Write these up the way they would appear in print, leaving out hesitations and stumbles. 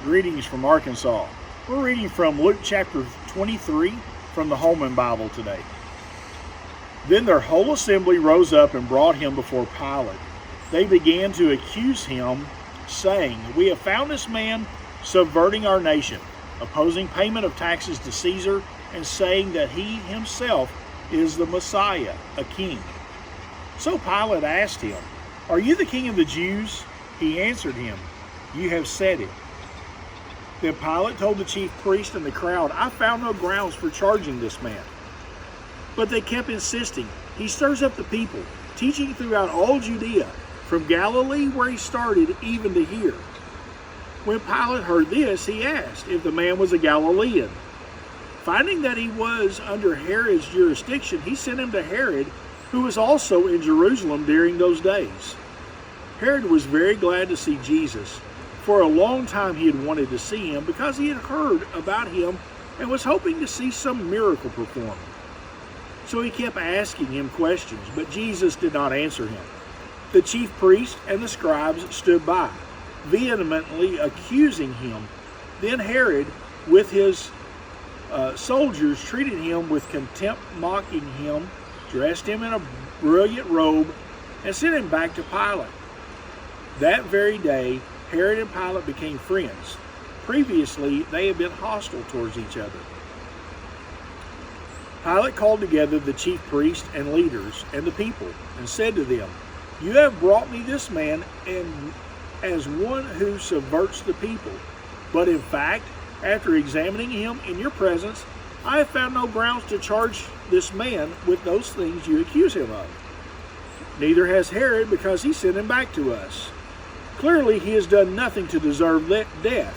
Greetings from Arkansas. We're reading from Luke chapter 23 from the Holman Bible today. Then their whole assembly rose up and brought him before Pilate. They began to accuse him, saying, "We have found this man subverting our nation, opposing payment of taxes to Caesar, and saying that he himself is the Messiah, a king." So Pilate asked him, "Are you the king of the Jews?" He answered him, "You have said it." Then Pilate told the chief priest and the crowd, "I found no grounds for charging this man." But they kept insisting, "He stirs up the people, teaching throughout all Judea, from Galilee where he started, even to here." When Pilate heard this, he asked if the man was a Galilean. Finding that he was under Herod's jurisdiction, he sent him to Herod, who was also in Jerusalem during those days. Herod was very glad to see Jesus. For a long time he had wanted to see him because he had heard about him and was hoping to see some miracle performed. So he kept asking him questions, but Jesus did not answer him. The chief priests and the scribes stood by, vehemently accusing him. Then Herod, with his soldiers, treated him with contempt, mocking him, dressed him in a brilliant robe, and sent him back to Pilate. That very day, Herod and Pilate became friends. Previously, they had been hostile towards each other. Pilate called together the chief priests and leaders and the people and said to them, "You have brought me this man as one who subverts the people. But in fact, after examining him in your presence, I have found no grounds to charge this man with those things you accuse him of. Neither has Herod, because he sent him back to us. Clearly he has done nothing to deserve death.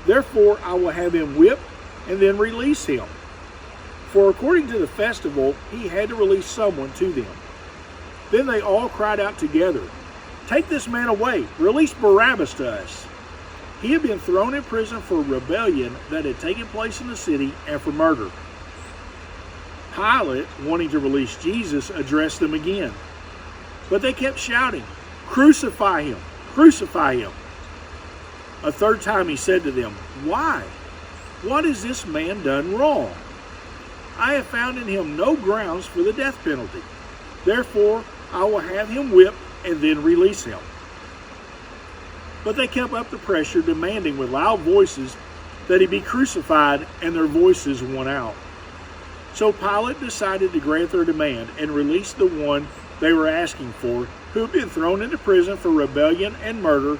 Therefore I will have him whipped and then release him." For according to the festival, he had to release someone to them. Then they all cried out together, "Take this man away! Release Barabbas to us!" He had been thrown in prison for rebellion that had taken place in the city and for murder. Pilate, wanting to release Jesus, addressed them again. But they kept shouting, "Crucify him! Crucify him!" A third time he said to them, "Why? What has this man done wrong? I have found in him no grounds for the death penalty. Therefore I will have him whipped and then release him." But they kept up the pressure, demanding with loud voices that he be crucified, and their voices won out. So Pilate decided to grant their demand and release the one they were asking for, who had been thrown into prison for rebellion and murder,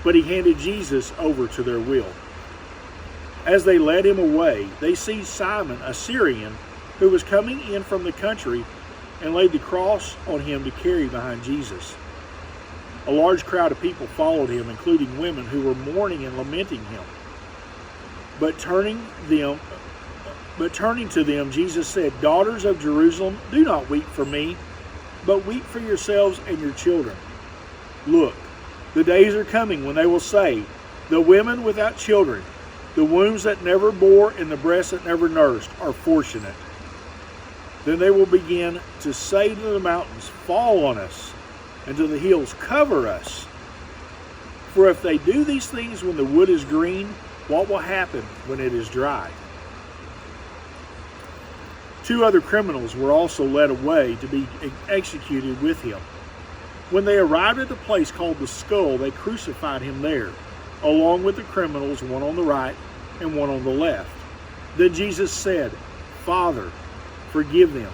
but he handed Jesus over to their will. As they led him away, they seized Simon, a Syrian, who was coming in from the country, and laid the cross on him to carry behind Jesus. A large crowd of people followed him, including women who were mourning and lamenting him. But turning to them, Jesus said, "Daughters of Jerusalem, do not weep for me, but weep for yourselves and your children. Look, the days are coming when they will say, 'The women without children, the wombs that never bore and the breasts that never nursed are fortunate.' Then they will begin to say to the mountains, 'Fall on us,' and to the hills, 'Cover us.' For if they do these things when the wood is green, what will happen when it is dry?" Two other criminals were also led away to be executed with him. When they arrived at the place called the Skull, they crucified him there, along with the criminals, one on the right and one on the left. Then Jesus said, "Father, forgive them,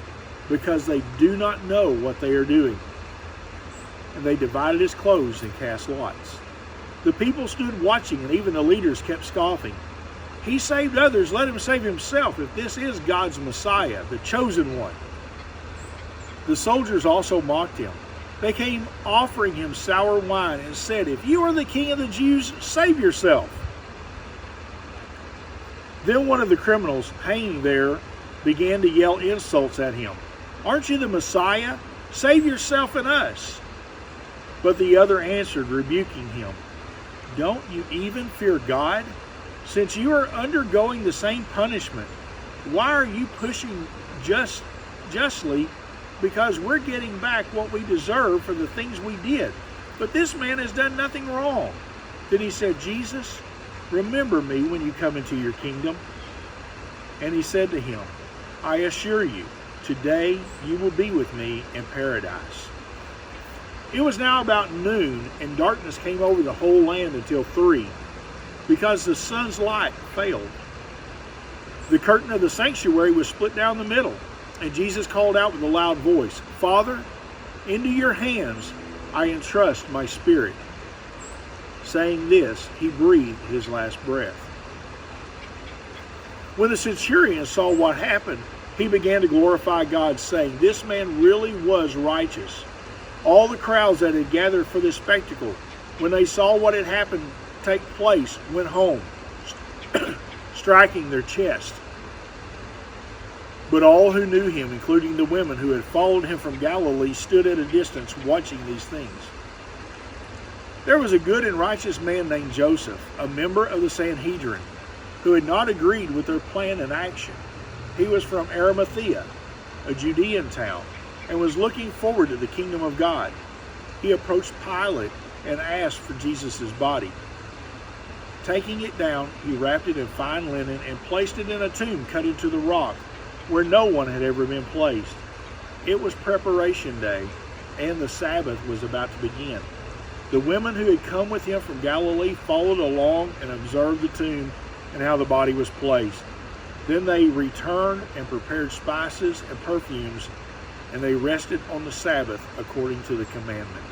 because they do not know what they are doing." And they divided his clothes and cast lots. The people stood watching, and even the leaders kept scoffing. "He saved others, let him save himself, if this is God's Messiah, the chosen one." The soldiers also mocked him. They came offering him sour wine and said, "If you are the king of the Jews, save yourself." Then one of the criminals hanging there began to yell insults at him. "Aren't you the Messiah? Save yourself and us." But the other answered, rebuking him, "Don't you even fear God? Since you are undergoing the same punishment, why are you pushing justly? Because we're getting back what we deserve for the things we did. But this man has done nothing wrong." Then he said, "Jesus, remember me when you come into your kingdom." And he said to him, "I assure you, today you will be with me in paradise." It was now about noon, and darkness came over the whole land until 3, because the sun's light failed. The curtain of the sanctuary was split down the middle, and Jesus called out with a loud voice, "Father, into your hands I entrust my spirit." Saying this, he breathed his last breath. When the centurion saw what happened, he began to glorify God, saying, "This man really was righteous." All the crowds that had gathered for this spectacle, when they saw what had happened take place, went home, striking their chest. But all who knew him, including the women who had followed him from Galilee, stood at a distance watching these things. There was a good and righteous man named Joseph, a member of the Sanhedrin, who had not agreed with their plan and action. He was from Arimathea, a Judean town, and was looking forward to the kingdom of God. He approached Pilate and asked for Jesus' body. Taking it down, he wrapped it in fine linen and placed it in a tomb cut into the rock, where no one had ever been placed. It was preparation day, and the Sabbath was about to begin. The women who had come with him from Galilee followed along and observed the tomb and how the body was placed. Then they returned and prepared spices and perfumes, and they rested on the Sabbath according to the commandment.